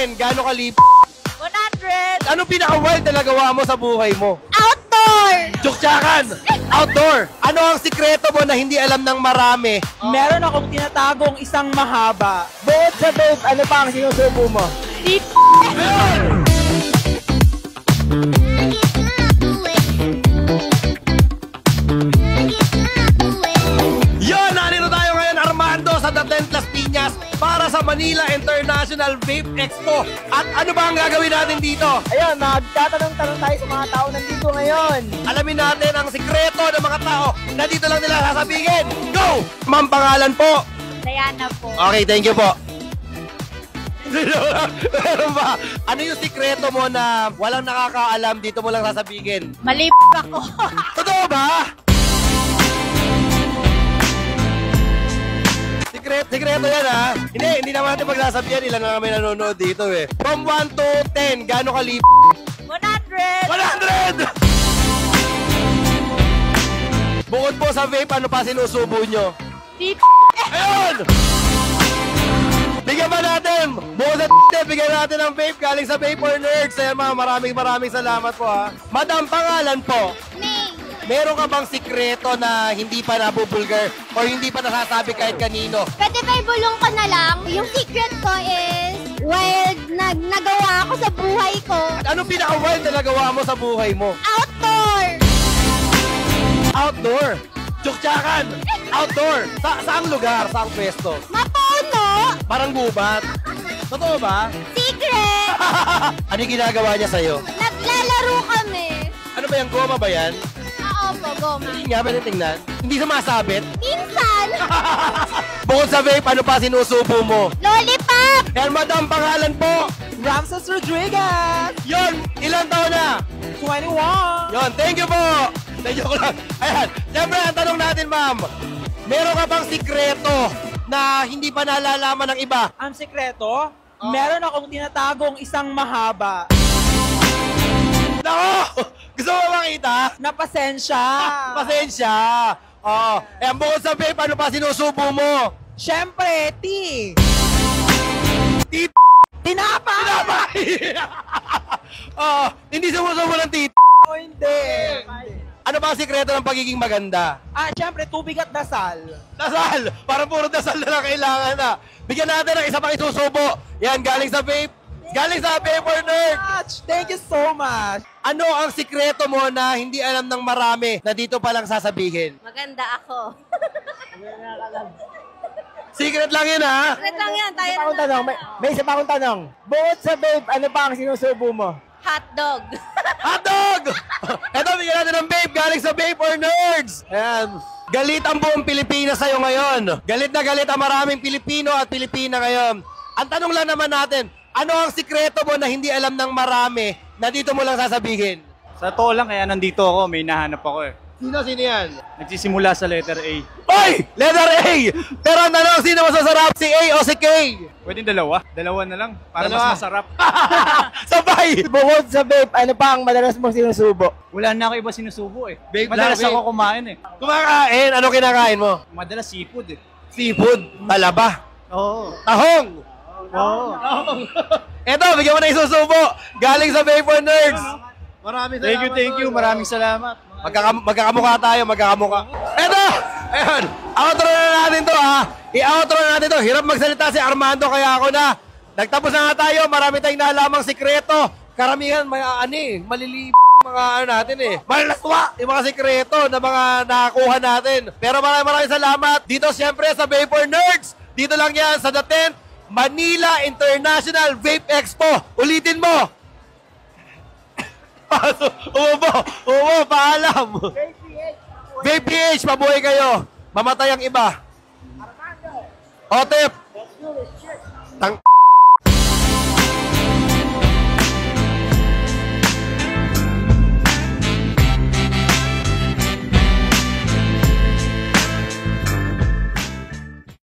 10, gaano kalib? 100! Anong pinaka-wild na nagawa mo sa buhay mo? Outdoor! Tsuktsakan! Outdoor! Ano ang sikreto mo na hindi alam ng marami? Meron akong tinatagong isang mahaba. Bukod sa vape, ano pa ang sinusubo mo? Yon! Nandito tayo ngayon, Armando, sa The 10 Las Piñas para sa Manila International Vape Expo. At ano ba ang gagawin natin dito? Ayun, nagtatanong-tanong tayo sa mga tao nandito ngayon. Alamin natin ang sikreto ng mga tao na dito lang nila sasabihin. Go! Ma'am, pangalan po. Diana po. Okay, thank you po. Meron ba? Ano yung sikreto mo na walang nakakaalam dito mo lang sasabihin? Malip ako. Totoo ba? Sikreto yan ha. Hindi naman natin pagsasabihan. Ilan na kami nanonood dito eh. From 1 to 10, gaano kalip? 100! 100! Bukod po sa vape, ano pa sinusubo nyo? Ayun! Bigyan ba natin? Bukod sa bigyan natin ng vape galing sa Vapor Nerds. Ayan mga maraming salamat po ha. Madam, pangalan po? May. Meron ka bang sikreto na hindi pa nabubulgar o hindi pa nasasabi kahit kanino? Pwede ba ibulong ko na lang? Yung secret ko is wild na nagawa ako sa buhay ko. Anong pinaka-wild na nagawa mo sa buhay mo? Outdoor! Outdoor! Tsuktsakan! Outdoor! Saang lugar? Saang pwesto? Mapuno! Parang gubat. Totoo ba? Secret! Ano yung ginagawa niya sa'yo? Naglalaro kami. Ano ba yung goma ba yan? Oo po, goma. Hindi nga, pwede tingnan. Hindi sumasabit? Minsan! Bukod sa vape, ano pa sinusubo mo? Lollipop! Yan, madam, pangalan po? Ramses Rodriguez, Yon, ilang taon na? 21. Yon, thank you po! Thank you ko lang. Ayan, siyempre, ang tanong natin, ma'am. Meron ka bang sikreto na hindi pa nalalaman ng iba? Ang sikreto, meron akong tinatagong isang mahaba. Nako! Gusto mo makita? Na pasensya. Pasensya! Oo. Ayan, bukod sa vape, ano pa sinusubo mo? Siyempre, Tit! tinapay! Tinapay! Oo, hindi sumusubo ng tit. O hindi. Ano ba ang sikreto ng pagiging maganda? Siyempre, tubig at dasal. Dasal! Parang puro dasal na lang kailangan na. Bigyan natin ng isa pang isusubo. Yan, galing sa vape. Galing sa Vapor Nerds. Thank you so much. Ano ang sikreto mo na hindi alam ng marami na dito pa lang sasabihin? Maganda ako. Secret lang yun ha? Secret lang yan, tayo Isa pa akong tanong, may isa pa akong tanong. Bukod sa vape, ano pa ang sinusubo mo? Hotdog. Hotdog! Eto, bigyan natin ng vape galing sa Vapor Nerds. Ayan. Galit ang buong Pilipinas sa'yo ngayon. Galit na galit ang maraming Pilipino at Pilipina ngayon. Ang tanong lang naman natin, ano ang sikreto mo na hindi alam ng marami na dito mo lang sasabihin? Sa totoo lang, kaya nandito ako, may nahanap ako eh. Sino yan? Nagsisimula sa letter A. Oy! Letter A! Pero ang tanong, sino masasarap? Si A o si K? Pwede dalawa? Dalawa na lang, para Dalawa. mas masarap. Sabay! Bukod sa vape, ano pa ang madalas mong sinusubo? Wala na ako iba sinusubo eh. Vape Madalas lang, ako kumain eh. Kumakain, ano kinakain mo? Madalas seafood eh. Seafood, talaba, Oo. tahong. Oo. Eto, bigyan mo na isusubo. Galing sa Vapor Nerds. Maraming salamat. Thank you. Maraming salamat. Magkakamukha tayo, magkakamukha. Eto! Ayun, outro na natin to ha. I-outro na natin to. Hirap magsalita si Armando kaya ako na. Nagtapos na nga tayo, marami tayong nalamang sikreto. Karamihan, may malili mga natin eh. Malalaswa yung mga sikreto na mga nakakuha natin. Pero maraming salamat. Dito siyempre sa Vapor Nerds. Dito lang yan sa The 10th Manila International Vape Expo. Ulitin mo. Umubo, paalam. Vape PH, mabuhay kayo. Mamatay ang iba. Otep. Tang